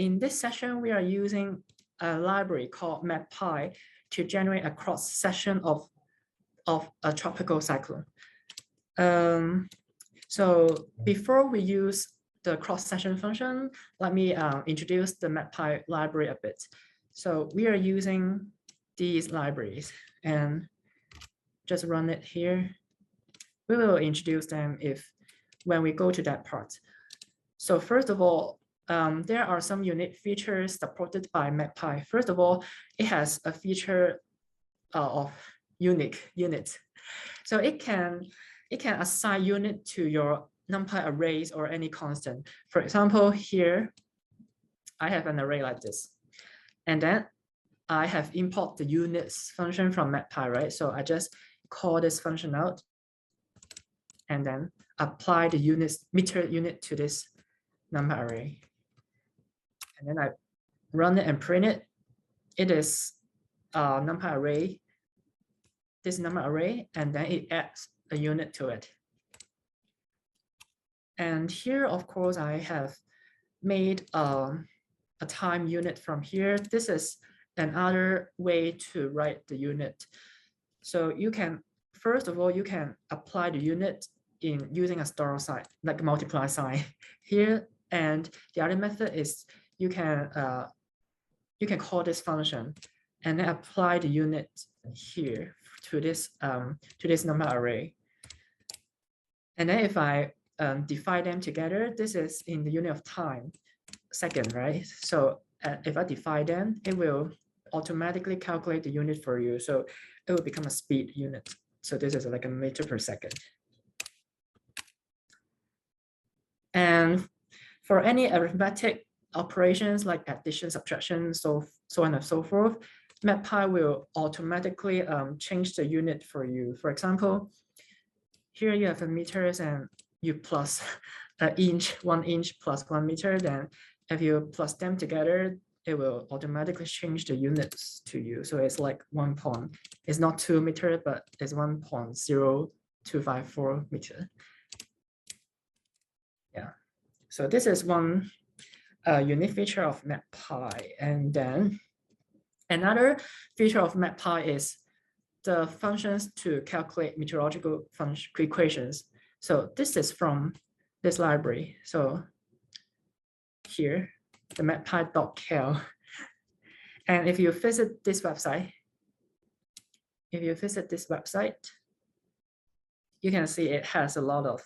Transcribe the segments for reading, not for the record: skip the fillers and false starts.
in this session, we are using a library called MPAS-A to generate a cross section of a tropical cyclone. So before we use the cross section function, let me introduce the MPAS-A library a bit. So we are using these libraries and just run it here. We will introduce them when we go to that part. So first of all, there are some unique features supported by MPAS-A. First of all, it has a feature of unique units. So it can assign unit to your NumPy arrays or any constant. For example, here I have an array like this, and then I have import the units function from MPAS-A, right? So I just call this function out, and then apply the units meter unit to this NumPy array, and then I run it and print it. It is a NumPy array, this NumPy array, and then it adds a unit to it. And here, of course, I have made a time unit from here. This is another way to write the unit. So you can, first of all, you can apply the unit in using a star sign, like a multiply sign here. And the other method is you can call this function and then apply the unit here to this NumPy array. And then if I divide them together, this is in the unit of time, second, right? So if I divide them, it will automatically calculate the unit for you. So it will become a speed unit. So this is like a meter per second. And for any arithmetic operations like addition, subtraction, so on and so forth, MPAS-A will automatically change the unit for you. For example, here you have a meters and you plus an inch, 1 inch plus 1 meter. Then if you plus them together, it will automatically change the units to you. So it's like it's not 2 meter, but it's 1.0254 meter. Yeah. So this is one unique feature of MPAS-A. And then another feature of MPAS-A is the functions to calculate meteorological equations. So this is from this library. So here, the MPAS-A.cal. And if you visit this website, you can see it has a lot of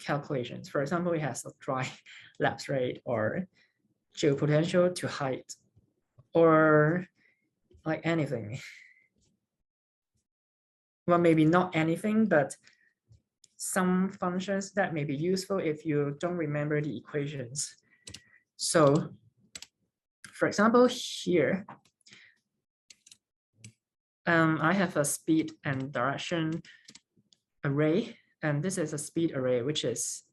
calculations. For example, it has a dry lapse rate or geopotential to height or like anything. Well, maybe not anything, but some functions that may be useful if you don't remember the equations. So for example, here, I have a speed and direction array, and this is a speed array, which is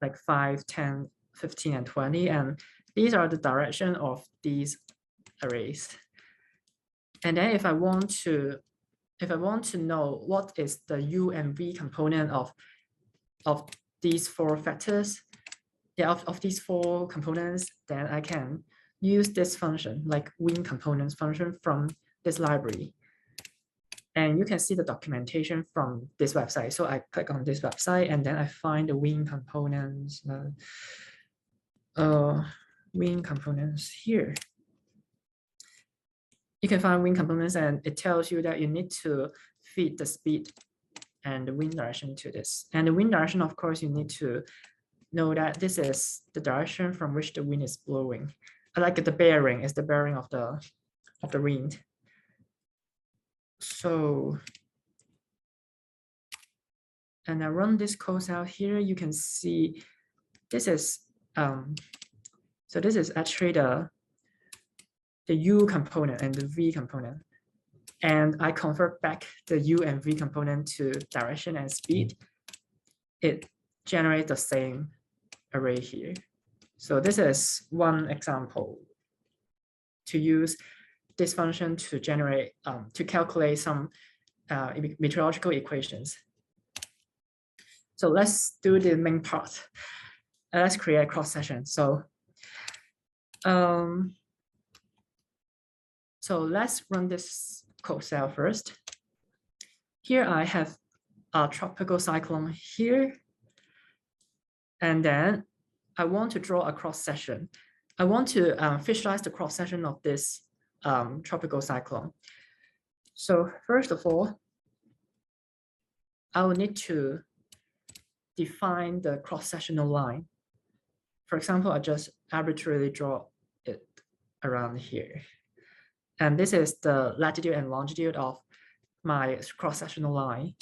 like 5, 10, 15, and 20. And these are the direction of these arrays. And then if I want to know what is the U and V component of these 4 factors, of these 4 components, then I can use this function, like wind components function from this library. And you can see the documentation from this website. So I click on this website and then I find the wind components, here. You can find wind components and it tells you that you need to feed the speed and the wind direction to this. And the wind direction, of course, you need to know that this is the direction from which the wind is blowing. Like the bearing is the bearing of the wind. So, and I run this code out here, you can see this is so this is actually the U component and the V component. And I convert back the U and V component to direction and speed. It generates the same array here. So this is one example to use this function to generate, to calculate some meteorological equations. So let's do the main part. Let's create a cross section. So So let's run this code cell first. Here I have a tropical cyclone here. And then I want to draw a cross section. I want to visualize the cross section of this tropical cyclone. So first of all, I will need to define the cross-sectional line. For example, I just arbitrarily draw it around here. And this is the latitude and longitude of my cross-sectional line.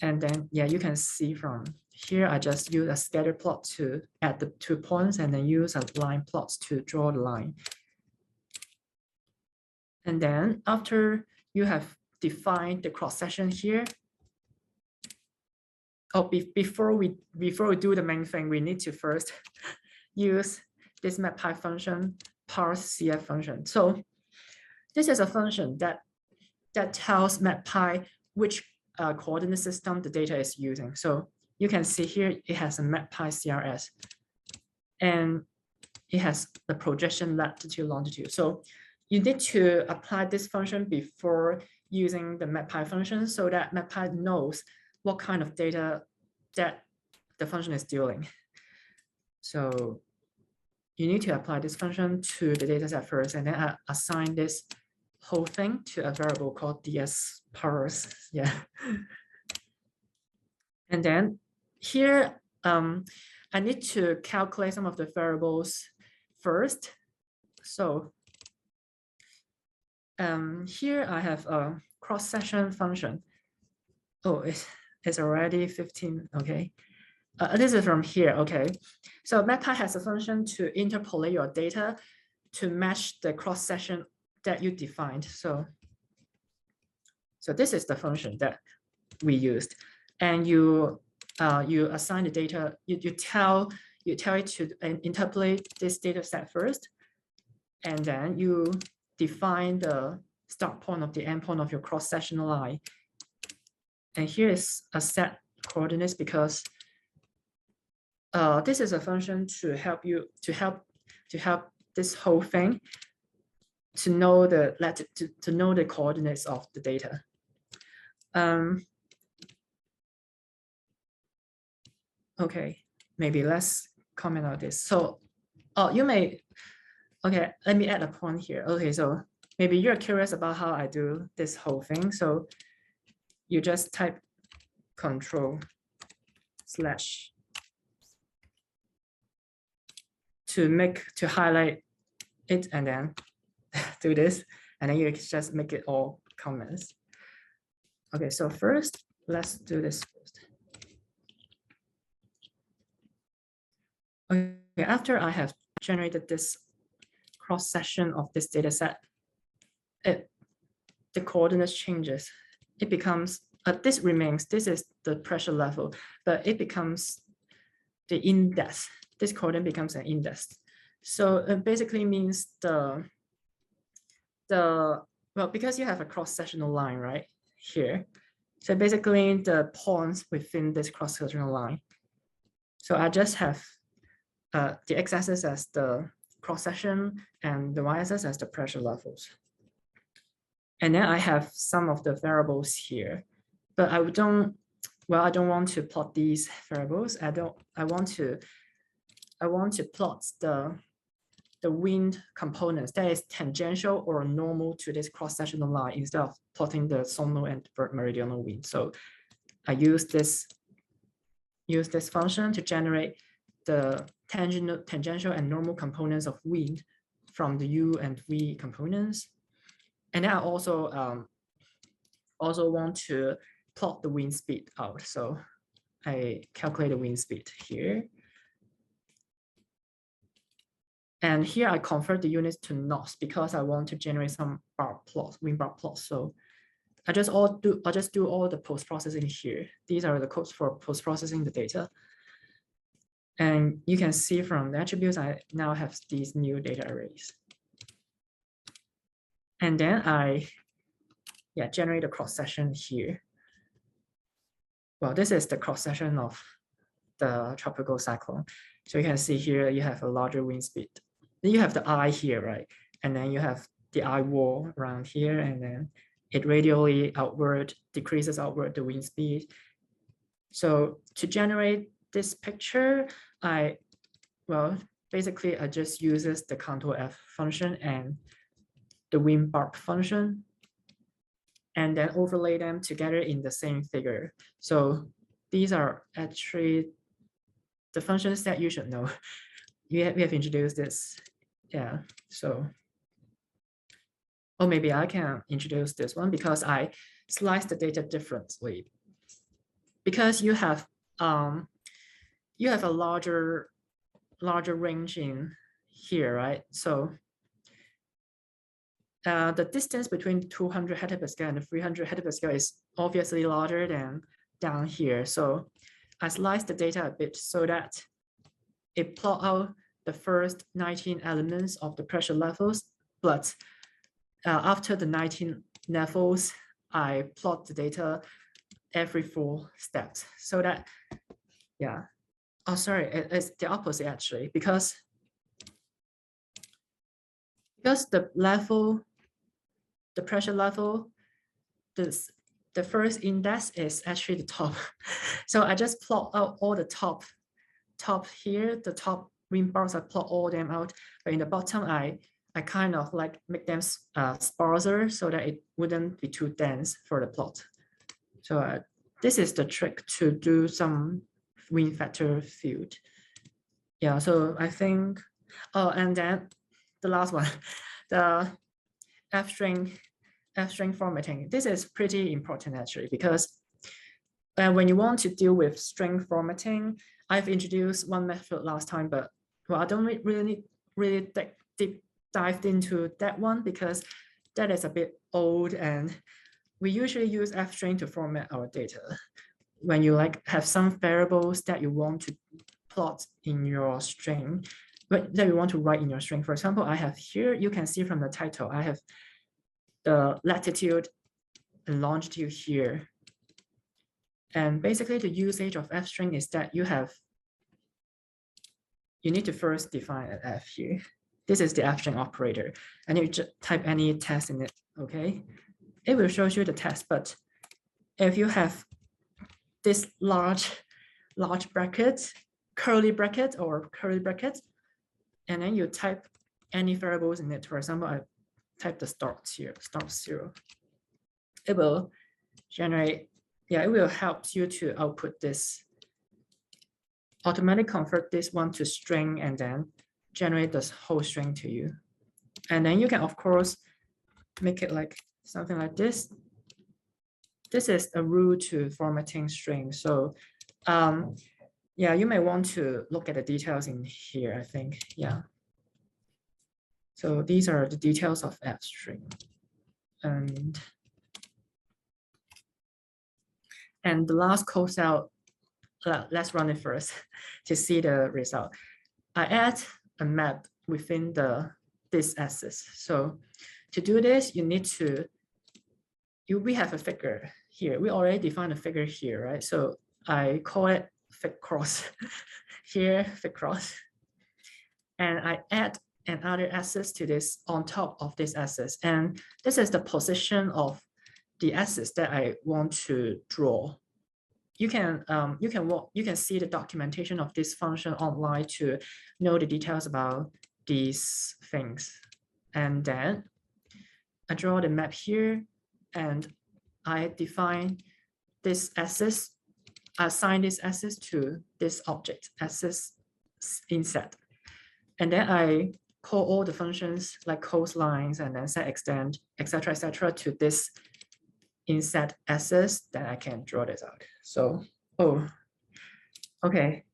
And then, yeah, you can see from here, I just use a scatter plot to add the 2 points and then use a line plot to draw the line. And then after you have defined the cross-section here, before we do the main thing, we need to first use this MPAS function, parse_cf function. So this is a function that tells MPAS which coordinate system the data is using. So you can see here it has a MPAS CRS, and it has the projection latitude longitude. So you need to apply this function before using the MPAS function so that MPAS knows what kind of data that the function is dealing. So you need to apply this function to the data set first, and then assign this whole thing to a variable called ds_parse. Yeah. And then here, I need to calculate some of the variables first. So here I have a cross-section function. Oh, it's already 15. Okay. This is from here. Okay. So MPAS has a function to interpolate your data to match the cross-section that you defined. So this is the function that we used, and you assign the data. You tell it to interpolate this data set first, and then you define the start point of the end point of your cross-sectional line. And here is a set coordinates because this is a function to help this whole thing to know the coordinates of the data. Okay, maybe let's comment on this. So, let me add a point here. Okay, so maybe you're curious about how I do this whole thing. So you just type control/ to highlight it, and then do this, and then you just make it all comments. Okay, so first, let's do this first. Okay, after I have generated this cross-section of this data set, the coordinates changes. It becomes, this remains, this is the pressure level, but it becomes the index. This coordinate becomes an index. So it basically means well, because you have a cross-sectional line right here. So basically the points within this cross-sectional line. So I just have the x-axis as the cross-section and the y-axis as the pressure levels. And then I have some of the variables here, but I don't want to plot these variables. I want to plot the wind components that is tangential or normal to this cross-sectional line instead of plotting the zonal and meridional wind. So I use this function to generate the tangential and normal components of wind from the U and V components. And then I also want to plot the wind speed out. So I calculate the wind speed here. And here I convert the units to knots because I want to generate some wind bar plots. So I just do all the post-processing here. These are the codes for post-processing the data. And you can see from the attributes, I now have these new data arrays. And then I generate a cross-section here. Well, this is the cross-section of the tropical cyclone. So you can see here you have a larger wind speed. Then you have the eye here, right? And then you have the eye wall around here, and then it radially outward, decreases outward the wind speed. So to generate this picture, basically I just uses the contour F function and the wind barb function, and then overlay them together in the same figure. So these are actually the functions that you should know. We have introduced this. Yeah, so, or maybe I can introduce this one because I slice the data differently. Because you have a larger range in here, right? So the distance between 200 hectopascal and 300 hectopascal is obviously larger than down here. So I slice the data a bit so that it plot out the first 19 elements of the pressure levels, but after the 19 levels, I plot the data every 4 steps so that, yeah. Oh, sorry, it's the opposite actually, because the level, the pressure level, the first index is actually the top. So I just plot out all the top here, the top wind bars, I plot all them out, but in the bottom, I kind of like make them sparser so that it wouldn't be too dense for the plot. So this is the trick to do some wind factor field. Yeah, so I think, oh, and then the last one, the F-string formatting. This is pretty important actually, because when you want to deal with string formatting, I've introduced one method last time, but well, I don't really deep dived into that one because that is a bit old, and we usually use F-string to format our data. When you like have some variables that you want to plot in your string, but that you want to write in your string. For example, I have here, you can see from the title, I have the latitude and longitude here. And basically the usage of F-string is that you need to first define an F here. This is the F-string operator, and you just type any text in it, okay? It will show you the text, but if you have this large bracket, curly bracket, and then you type any variables in it. For example, I type the start here, start 0. It will generate, yeah, it will help you to output this, automatically convert this one to string and then generate this whole string to you. And then you can, of course, make it like something like this. This is a rule to formatting string. So yeah, you may want to look at the details in here, I think. Yeah. So these are the details of F-string. And the last code cell, let's run it first to see the result. I add a map within this axis. So to do this, you need to, we have a figure here. We already defined a figure here, right? So I call it fig cross here, fig cross. And I add another axis to this on top of this axis. And this is the position of the axis that I want to draw. You can see the documentation of this function online to know the details about these things. And then I draw the map here, and I define this axis, assign this axis to this object, axis inset. And then I call all the functions like coastlines and then set extend, etc., to this inset axis, then I can draw this out. So, oh, okay.